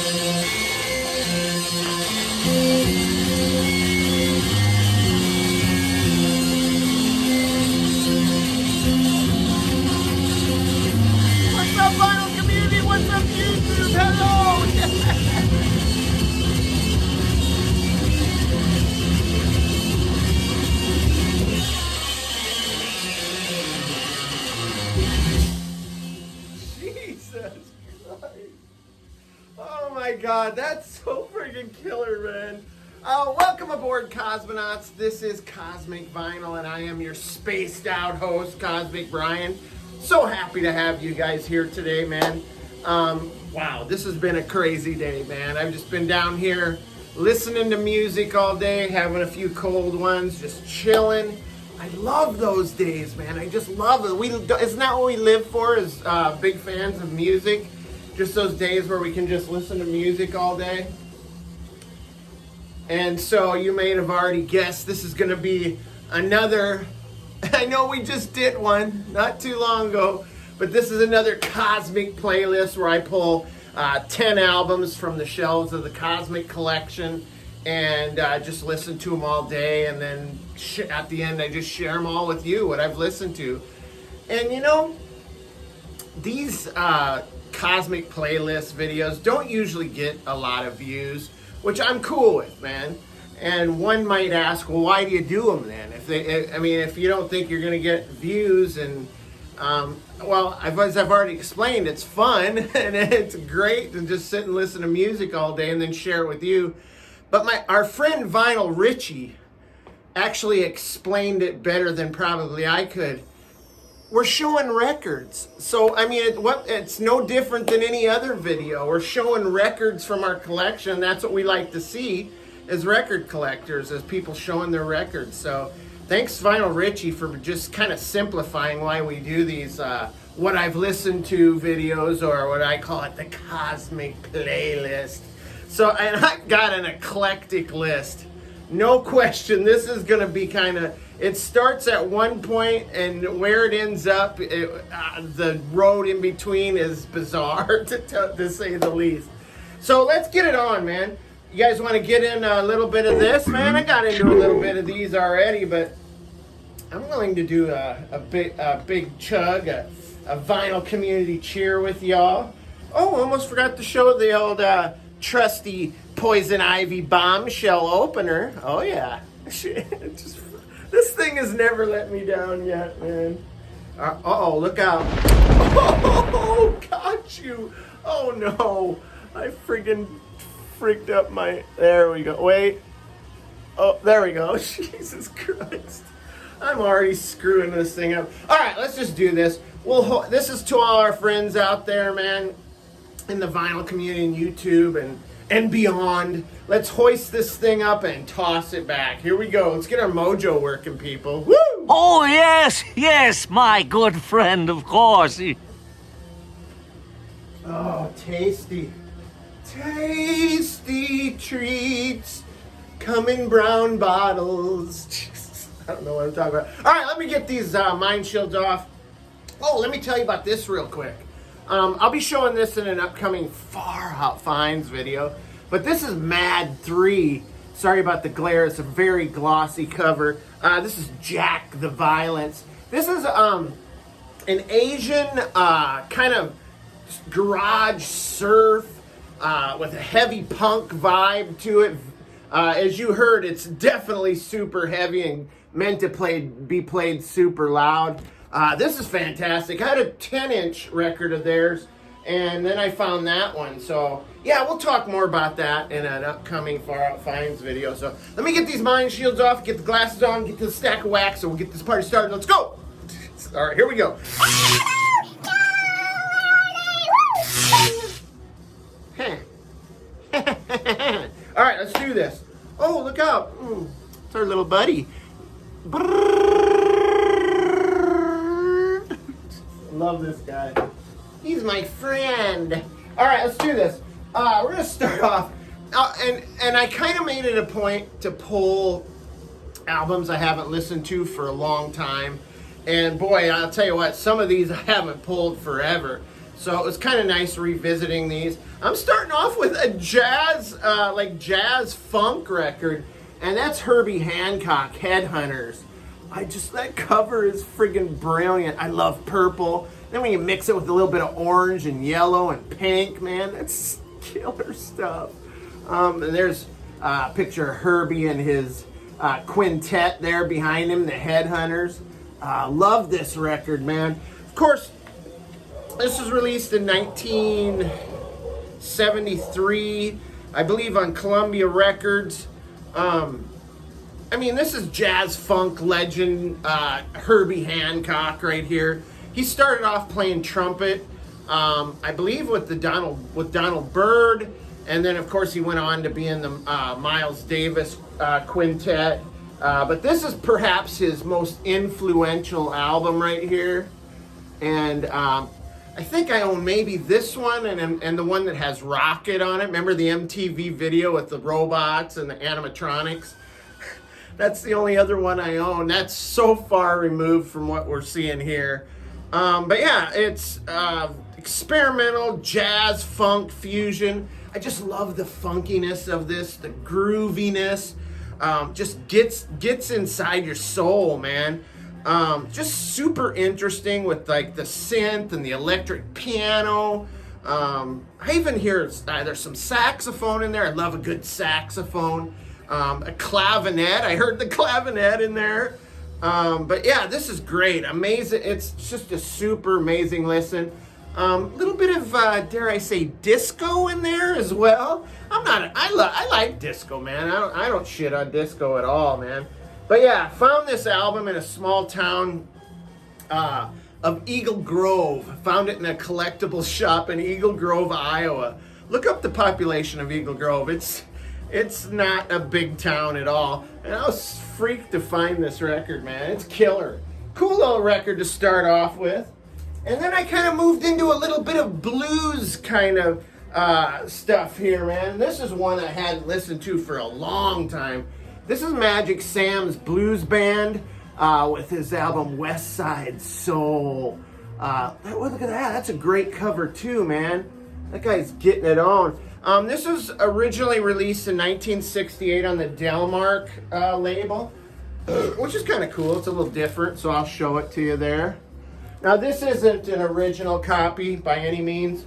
What's up, Vinyl Community? What's up, YouTube? Hello! Jesus Christ. Oh my God, that's so freaking killer, man. Welcome aboard, cosmonauts. This is Cosmic Vinyl, and I am your spaced out host, Cosmic Brian. So happy to have you guys here today, man. Wow, this has been a crazy day, man. I've just been down here listening to music all day, having a few cold ones, just chilling. I love those days, man. I just love it. Isn't that what we live for as big fans of music? Just those days where we can just listen to music all day. And so you may have already guessed this is going to be another, I know we just did one not too long ago, but this is another Cosmic playlist where I pull 10 albums from the shelves of the Cosmic collection and just listen to them all day, and then at the end I just share them all with you, what I've listened to. And you know, these Cosmic playlist videos don't usually get a lot of views, which I'm cool with, man. And one might ask, well, why do you do them then? If you don't think you're going to get views, and well, as I've already explained, it's fun and it's great to just sit and listen to music all day and then share it with you. But our friend Vinyl Richie actually explained it better than probably I could. We're showing records. So, I mean, it's no different than any other video. We're showing records from our collection. That's what we like to see as record collectors, as people showing their records. So, thanks, Vinyl Richie, for just kind of simplifying why we do these what I've listened to videos, or what I call it, the Cosmic playlist. So, and I've got an eclectic list. No question, this is going to be kind of, it starts at one point, and where it ends up, the road in between is bizarre, to say the least. So let's get it on, man. You guys want to get in a little bit of this, man? I got into a little bit of these already, but I'm willing to do a big chug, a Vinyl Community cheer with y'all. Oh, almost forgot to show the old trusty Poison Ivy bombshell opener. Oh yeah. This thing has never let me down yet, man. Uh-oh, look out. Oh, got you. Oh no. I friggin' freaked up my, there we go. Wait. Oh, there we go. Jesus Christ. I'm already screwing this thing up. All right, let's just do this. This is to all our friends out there, man, in the Vinyl Community and YouTube and beyond. Let's hoist this thing up and toss it back. Here we go. Let's get our mojo working, people. Woo! Oh, yes, my good friend, of course. Oh, tasty. Tasty treats come in brown bottles. Jesus, I don't know what I'm talking about. All right, let me get these mind shields off. Oh, let me tell you about this real quick. I'll be showing this in an upcoming Far Out Finds video, but this is Mad 3. Sorry about the glare. It's a very glossy cover. This is Jack the Violence. This is an Asian kind of garage surf with a heavy punk vibe to it. As you heard, it's definitely super heavy and meant to be played super loud. This is fantastic. I had a 10-inch record of theirs, and then I found that one. So, yeah, we'll talk more about that in an upcoming Far Out Finds video. So, let me get these mind shields off, get the glasses on, get the stack of wax, so we'll get this party started. Let's go! All right, here we go. All right, let's do this. Oh, look out. It's our little buddy. Love this guy. He's my friend. All right, let's do this. We're gonna start off, and I kind of made it a point to pull albums I haven't listened to for a long time. And boy, I'll tell you what, some of these I haven't pulled forever. So it was kind of nice revisiting these. I'm starting off with a jazz, like jazz funk record, and that's Herbie Hancock, Headhunters. That cover is friggin' brilliant. I love purple. Then when you mix it with a little bit of orange and yellow and pink, man, that's killer stuff. And there's a picture of Herbie and his quintet there behind him, the Headhunters. Love this record, man. Of course, this was released in 1973, I believe, on Columbia Records. I mean, this is jazz funk legend Herbie Hancock right here. He started off playing trumpet, I believe, with Donald Byrd, and then of course he went on to be in the Miles Davis quintet. But this is perhaps his most influential album right here, and I think I own maybe this one and the one that has Rocket on it. Remember the MTV video with the robots and the animatronics? That's the only other one I own. That's so far removed from what we're seeing here. But yeah, it's experimental jazz funk fusion. I just love the funkiness of this, the grooviness. Just gets inside your soul, man. Just super interesting with like the synth and the electric piano. I even hear there's some saxophone in there. I love a good saxophone. A clavinet. I heard the clavinet in there. But yeah, this is great. Amazing. It's just a super amazing listen. Little bit of, dare I say, disco in there as well. I like disco, man. I don't shit on disco at all, man. But yeah, found this album in a small town of Eagle Grove. Found it in a collectibles shop in Eagle Grove, Iowa. Look up the population of Eagle Grove. It's not a big town at all. And I was freaked to find this record, man. It's killer. Cool little record to start off with. And then I kind of moved into a little bit of blues kind of stuff here, man. This is one I hadn't listened to for a long time. This is Magic Sam's blues band with his album West Side Soul. Look at that. That's a great cover too, man. That guy's getting it on. This was originally released in 1968 on the Delmark label, which is kind of cool. It's a little different, so I'll show it to you there. Now, this isn't an original copy by any means.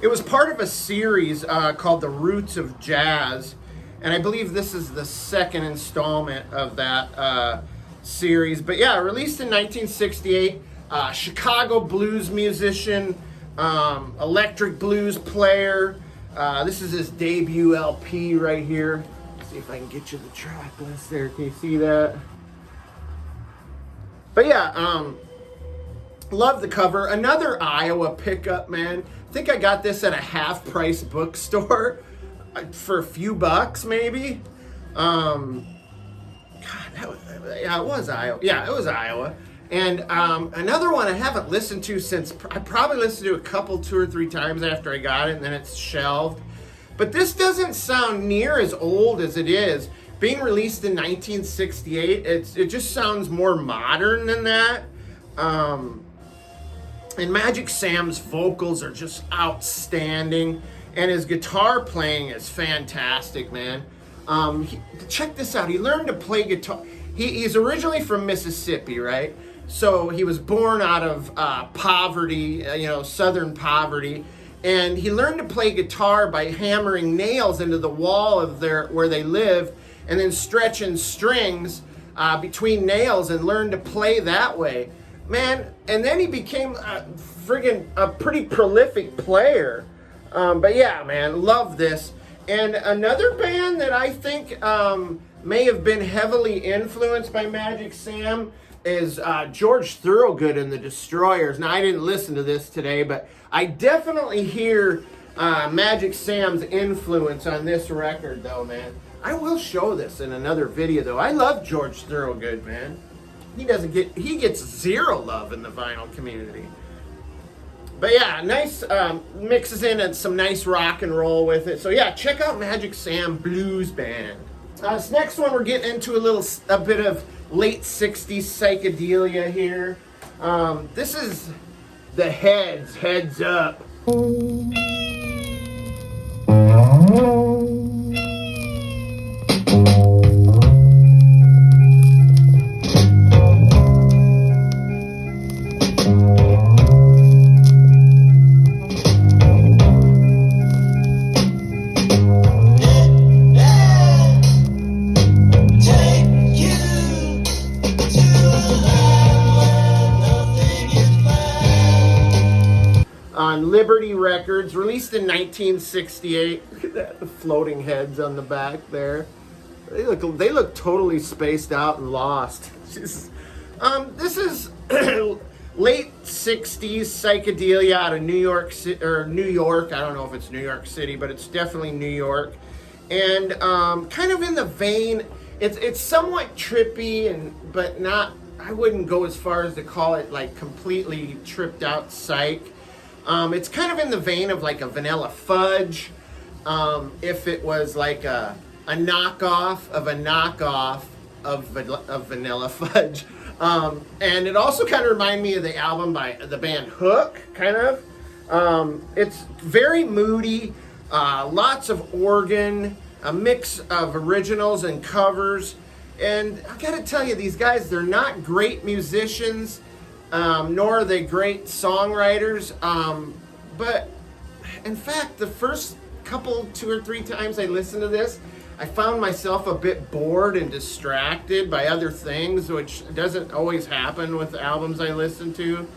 It was part of a series called The Roots of Jazz, and I believe this is the second installment of that series. But yeah, released in 1968, Chicago blues musician, electric blues player. This is his debut LP right here. Let's see if I can get you the track list there. Can you see that? But yeah, love the cover. Another Iowa pickup, man. I think I got this at a half-price bookstore for a few bucks, maybe. God, it was Iowa. Yeah, it was Iowa. And another one I haven't listened to since, I probably listened to it a couple, 2 or 3 times after I got it, and then it's shelved. But this doesn't sound near as old as it is. Being released in 1968, it just sounds more modern than that. And Magic Sam's vocals are just outstanding, and his guitar playing is fantastic, man. Check this out. He learned to play guitar. He's originally from Mississippi, right? So he was born out of poverty, southern poverty. And he learned to play guitar by hammering nails into the wall of where they live, and then stretching strings between nails and learned to play that way. Man, and then he became a pretty prolific player. But yeah, man, love this. And another band that I think may have been heavily influenced by Magic Sam is George Thorogood and the Destroyers. Now, I didn't listen to this today, but I definitely hear Magic Sam's influence on this record, though, man. I will show this in another video, though. I love George Thorogood, man. He gets zero love in the vinyl community. But yeah, nice, mixes in some nice rock and roll with it. So yeah, check out Magic Sam Blues Band. This next one, we're getting into a bit of late 60s psychedelia here. This is the heads up. On Liberty Records, released in 1968. Look at that, the floating heads on the back there. They look totally spaced out and lost. This is late 60s psychedelia out of New York City, or New York. I don't know if it's New York City, but it's definitely New York. And kind of in the vein, it's somewhat trippy, but not, I wouldn't go as far as to call it like completely tripped out Psych. It's kind of in the vein of like a Vanilla Fudge, if it was like a knockoff of a knockoff of Vanilla Fudge. And it also kind of reminded me of the album by the band Hook, kind of. It's very moody, lots of organ, a mix of originals and covers. And I gotta tell you, these guys, they're not great musicians. Nor are they great songwriters, but in fact, the first couple, 2 or 3 times I listened to this, I found myself a bit bored and distracted by other things, which doesn't always happen with albums I listen to.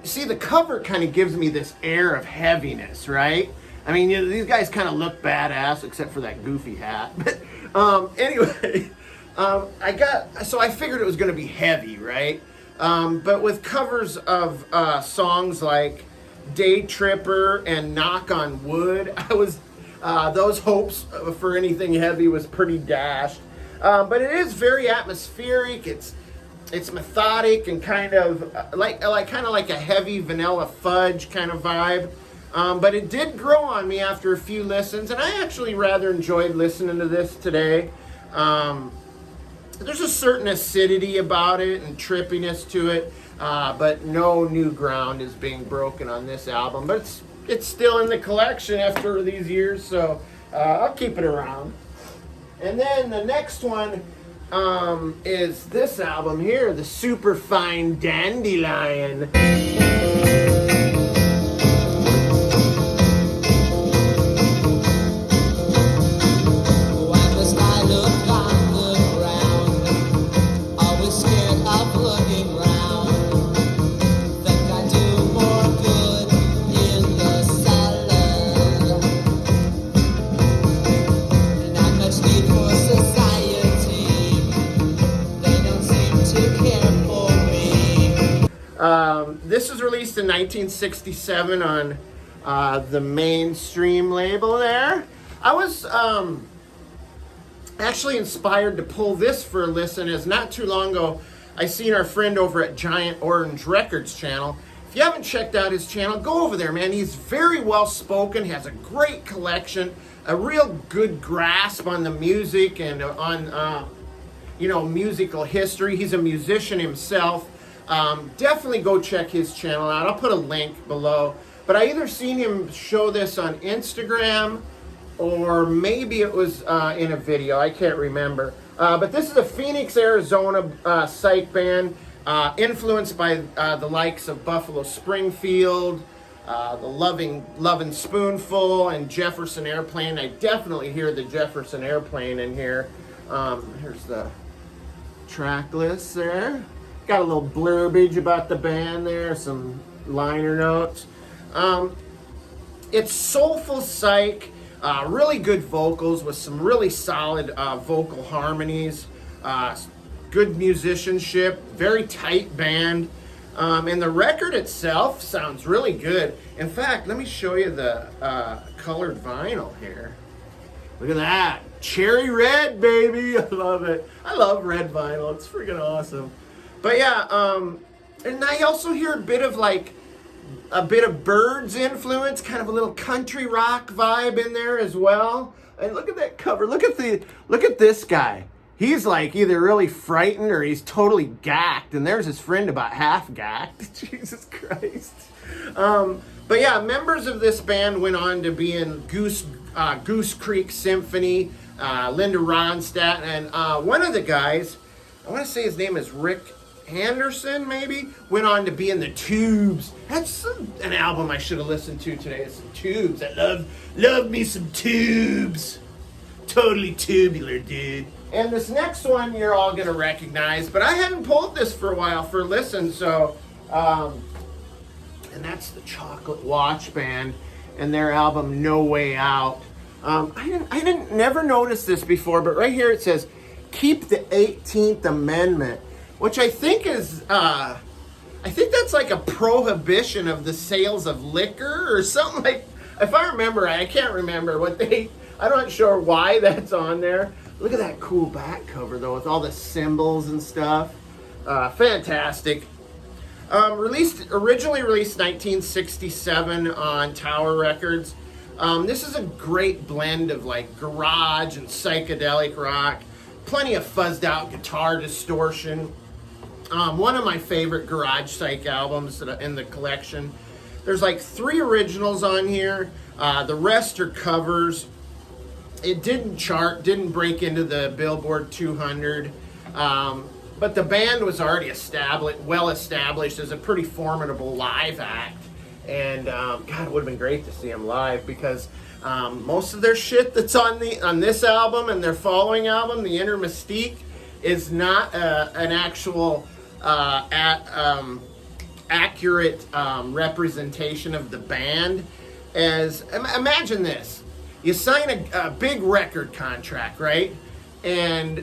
See, the cover kind of gives me this air of heaviness, right? I mean, these guys kind of look badass, except for that goofy hat. But anyway... I figured it was going to be heavy, right? But with covers of songs like Day Tripper and Knock on Wood, those hopes for anything heavy was pretty dashed. But it is very atmospheric. It's methodic and kind of like a heavy Vanilla Fudge kind of vibe. But it did grow on me after a few listens, and I actually rather enjoyed listening to this today. There's a certain acidity about it and trippiness to it, but no new ground is being broken on this album. But it's still in the collection after these years, so I'll keep it around. And then the next one is this album here, the Superfine Dandelion. This was released in 1967 on the Mainstream label there. I was actually inspired to pull this for a listen, as not too long ago I seen our friend over at Giant Orange Records channel. If you haven't checked out his channel, go over there, man. He's very well spoken, has a great collection, a real good grasp on the music and on musical history. He's a musician himself. Definitely go check his channel out. I'll put a link below. But I either seen him show this on Instagram or maybe it was in a video. I can't remember. But this is a Phoenix, Arizona psych band, influenced by the likes of Buffalo Springfield, the Lovin' Spoonful, and Jefferson Airplane. I definitely hear the Jefferson Airplane in here. Here's the track list there. Got a little blurbage about the band there, some liner notes. It's soulful psych, really good vocals with some really solid vocal harmonies, good musicianship, very tight band, and the record itself sounds really good. In fact, let me show you the colored vinyl here. Look at that, cherry red, baby. I love it. I love red vinyl. It's freaking awesome. But yeah, and I also hear a bit of Byrds influence, kind of a little country rock vibe in there as well. And look at that cover. Look at this guy. he's like either really frightened or he's totally gacked, and there's his friend about half gacked. Jesus Christ. But yeah, members of this band went on to be in Goose Creek Symphony, Linda Ronstadt, and one of the guys, I want to say his name is Rick Anderson, maybe, went on to be in the Tubes. That's an album I should have listened to today. It's some Tubes. I love me some Tubes. Totally tubular, dude. And this next one you're all gonna recognize, but I hadn't pulled this for a while for listen, so and that's the Chocolate Watchband and their album No Way Out. I didn't never notice this before, but right here it says keep the 18th Amendment, which I think is I think that's like a prohibition of the sales of liquor or something. Like, if I remember, I can't remember what I'm not sure why that's on there. Look at that cool back cover though, with all the symbols and stuff. Fantastic. Originally released 1967 on Tower Records. This is a great blend of like garage and psychedelic rock. Plenty of fuzzed out guitar distortion. One of my favorite garage psych albums in the collection. There's like 3 originals on here. The rest are covers. It didn't chart, didn't break into the Billboard 200. But the band was already well established as a pretty formidable live act. And God, it would have been great to see them live because most of their shit that's on this album and their following album, The Inner Mystique, is not an actual accurate representation of the band. Imagine this: you sign a big record contract, right? And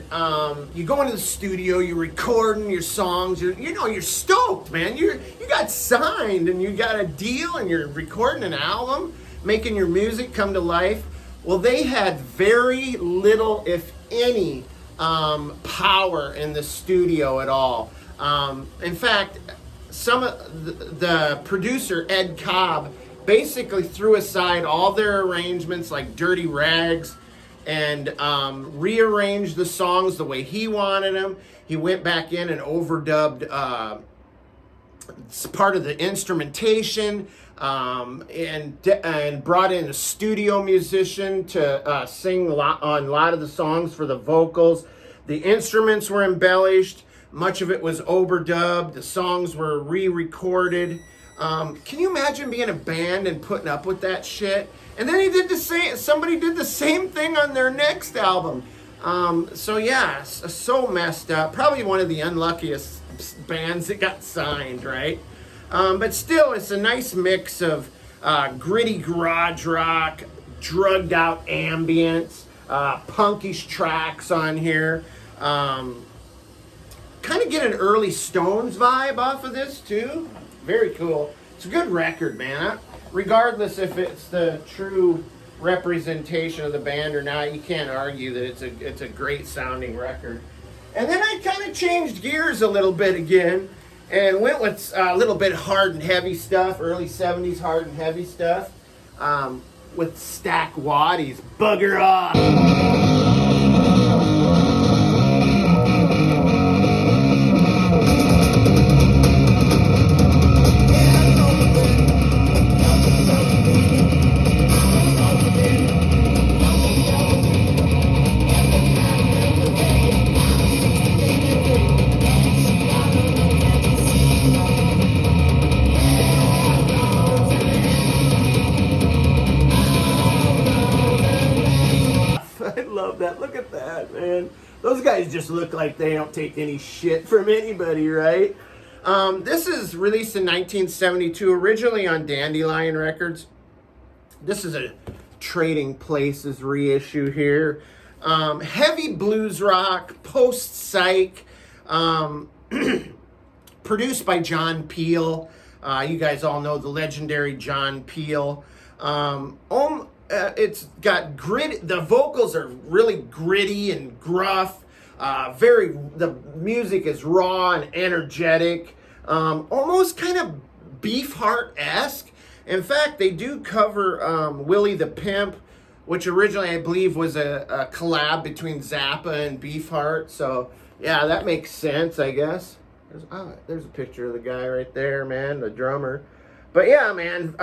you go into the studio, you're recording your songs, you're stoked, man. You got signed and you got a deal and you're recording an album, making your music come to life. Well, they had very little, if any, power in the studio at all. In fact, some of the producer, Ed Cobb, basically threw aside all their arrangements like Dirty Rags and rearranged the songs the way he wanted them. He went back in and overdubbed part of the instrumentation and brought in a studio musician to sing on a lot of the songs for the vocals. The instruments were embellished. Much of it was overdubbed. The songs were re-recorded. Can you imagine being a band and putting up with that shit? And then somebody did the same thing on their next album. So yeah, so messed up. Probably one of the unluckiest bands that got signed, right? But still, it's a nice mix of gritty garage rock, drugged out ambience, punkish tracks on here. Kind of get an early Stones vibe off of this too. Very cool. It's a good record, man. Regardless if it's the true representation of the band or not, you can't argue that it's a great sounding record. And then I kind of changed gears a little bit again and went with a little bit hard and heavy stuff, early 70s hard and heavy stuff, with Stack Waddy's Bugger Off. I love that. Look at that, man. Those guys just look like they don't take any shit from anybody, right? This is released in 1972, originally on Dandelion Records. This is a Trading Places reissue here. Heavy blues rock, post-psych, produced by John Peel. You guys all know the legendary John Peel. It's got grit. The vocals are really gritty and gruff. The music is raw and energetic. Almost kind of Beefheart-esque. In fact, they do cover Willie the Pimp which originally I believe was a collab between Zappa and Beefheart. So yeah, that makes sense, I guess. There's a picture of the guy right there, man, the drummer. But yeah, man,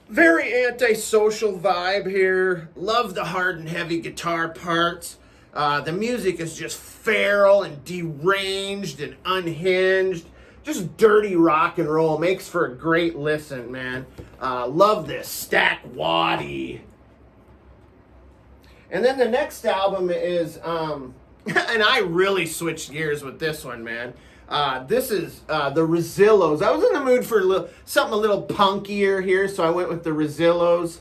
very antisocial vibe here. Love the hard and heavy guitar parts. The music is just feral and deranged and unhinged. Just dirty rock and roll. Makes for a great listen, man. Love this. Stack Waddy. And then the next album is, and I really switched gears with this one, man. This is the Rezillos. I was in the mood for something a little punkier here, so I went with the Rezillos.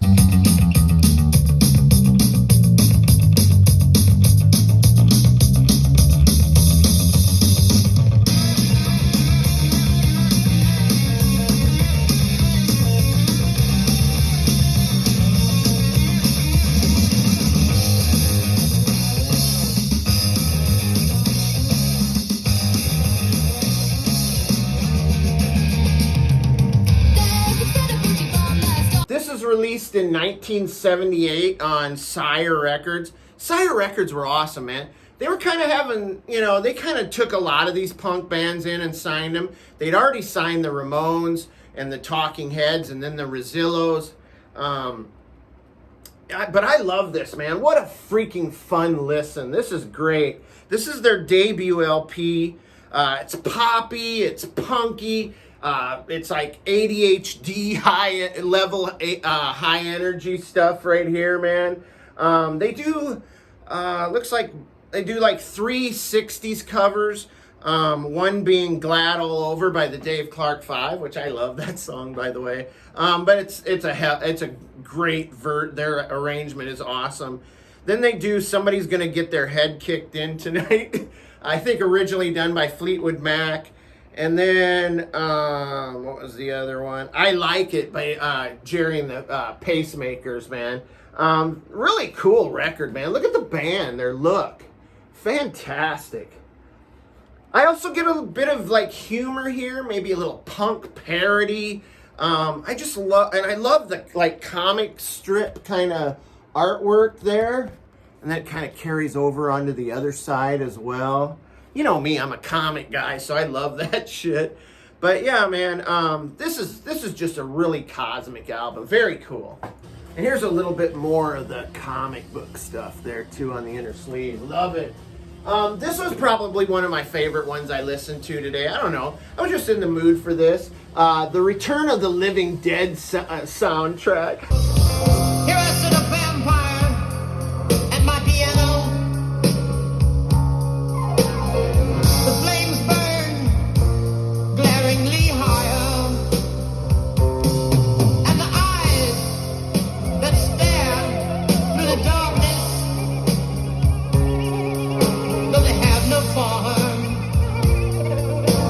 Released in 1978 on Sire Records. Sire Records were awesome, man. They were kind of having, they kind of took a lot of these punk bands in and signed them. They'd already signed the Ramones and the Talking Heads and then the Rezillos. But I love this, man. What a freaking fun listen. This is great. This is their debut LP. It's poppy, it's punky. It's like ADHD high level, high energy stuff right here, man. They do, looks like they do like 3 60s covers. One being Glad All Over by the Dave Clark 5, which I love that song, by the way. But it's a great their arrangement is awesome. Then they do Somebody's Gonna Get Their Head Kicked In Tonight. I think originally done by Fleetwood Mac. And then, what was the other one? I Like It by Jerry and the Pacemakers, man. Really cool record, man. Look at the band, their look. Fantastic. I also get a bit of like humor here, maybe a little punk parody. I just love, and I love the like comic strip kind of artwork there. And that kind of carries over onto the other side as well. You know me, I'm a comic guy, so I love that shit. But yeah, man, this is just a really cosmic album. Very cool. And here's a little bit more of the comic book stuff there too on the inner sleeve. Love it. This was probably one of my favorite ones I listened to today. I don't know. I was just in the mood for this. The Return of the Living Dead soundtrack. Here I sit a vampire at my piano. The flames burn glaringly higher, and the eyes that stare through the darkness, though they have no form,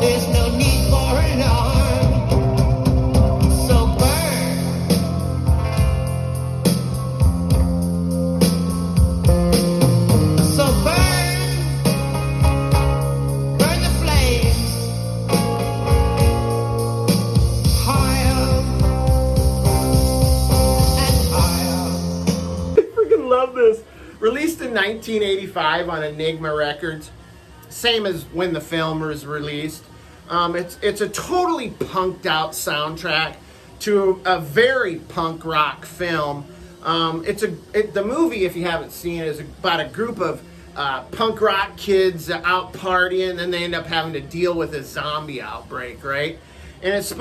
there's no need for an arm. So burn. So burn. Burn the flames higher and higher. I freaking love this. Released in 1985 on Enigma Records. Same as when the film was released. It's a totally punked out soundtrack to a very punk rock film. The movie, if you haven't seen it, is about a group of punk rock kids out partying, and then they end up having to deal with a zombie outbreak, right? And it's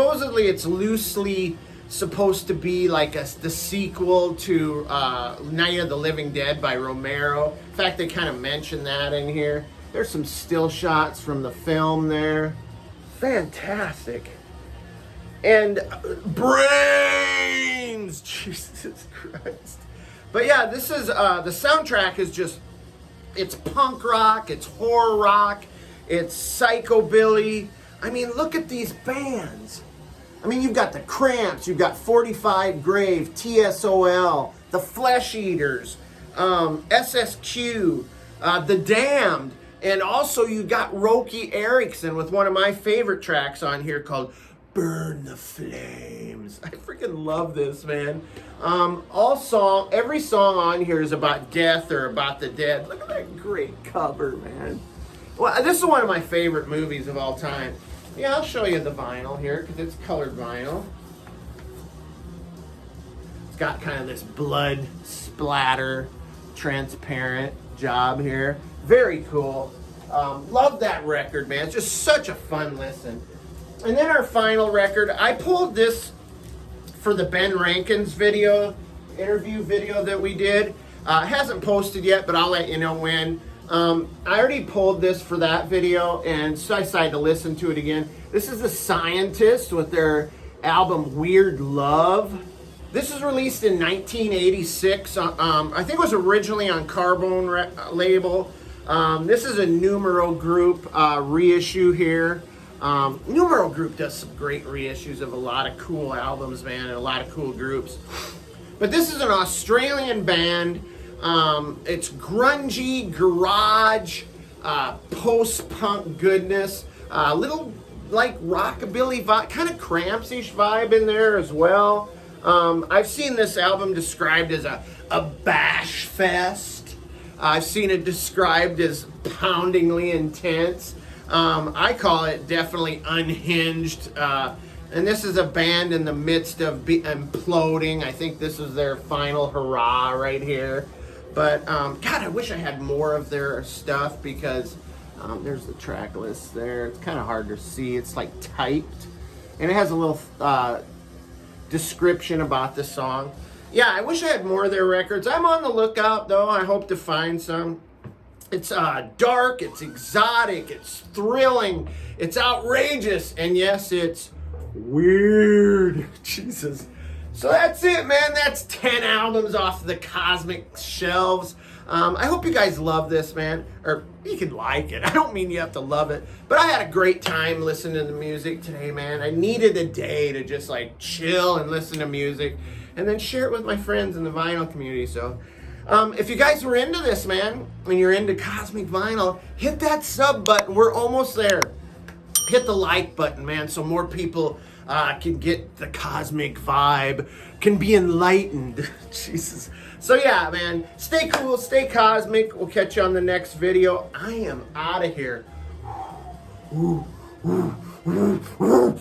loosely supposed to be like the sequel to Night of the Living Dead by Romero. In fact, they kind of mention that in here. There's some still shots from the film there. Fantastic. And brains! Jesus Christ. But yeah, this is, the soundtrack is just, it's punk rock, it's horror rock, it's psychobilly. I mean, look at these bands. I mean, you've got the Cramps, you've got 45 Grave, TSOL, the Flesh Eaters, SSQ, the Damned, and also you got Roky Erickson with one of my favorite tracks on here called burn the flames. I freaking love this, man. Every song on here is about death or about the dead. Look at that great cover, man. Well, this is one of my favorite movies of all time. Yeah, I'll show you the vinyl here because it's colored vinyl. It's got kind of this blood splatter, transparent job here. Very cool. Love that record, man. It's just such a fun listen. And then our final record, I pulled this for the Ben Rankins interview video that we did. It hasn't posted yet, but I'll let you know when. I already pulled this for that video, and so I decided to listen to it again. This is The Scientist with their album Weird Love. This was released in 1986. I think it was originally on Carbone label. This is a Numero Group reissue here. Numero Group does some great reissues of a lot of cool albums, man, and a lot of cool groups. But this is an Australian band. It's grungy, garage, post-punk goodness. Little like rockabilly vibe, kind of Cramps-ish vibe in there as well. I've seen this album described as a bash fest. I've seen it described as poundingly intense. I call it definitely unhinged. And this is a band in the midst of imploding. I think this is their final hurrah right here. But, God, I wish I had more of their stuff because there's the track list there. It's kind of hard to see. It's like typed. And it has a little description about the song. Yeah, I wish I had more of their records. I'm on the lookout, though. I hope to find some. It's dark, it's exotic, it's thrilling, it's outrageous, and yes, it's weird. Jesus. So that's it, man. That's 10 albums off the cosmic shelves. I hope you guys love this, man. Or you can like it. I don't mean you have to love it. But I had a great time listening to the music today, man. I needed a day to just like chill and listen to music and then share it with my friends in the vinyl community. So if you guys were into this, man, and you're into cosmic vinyl, hit that sub button. We're almost there. Hit the like button, man, so more people can get the cosmic vibe, can be enlightened. Jesus. So yeah, man, stay cool, stay cosmic. We'll catch you on the next video. I am out of here. Ooh, ooh, ooh, ooh.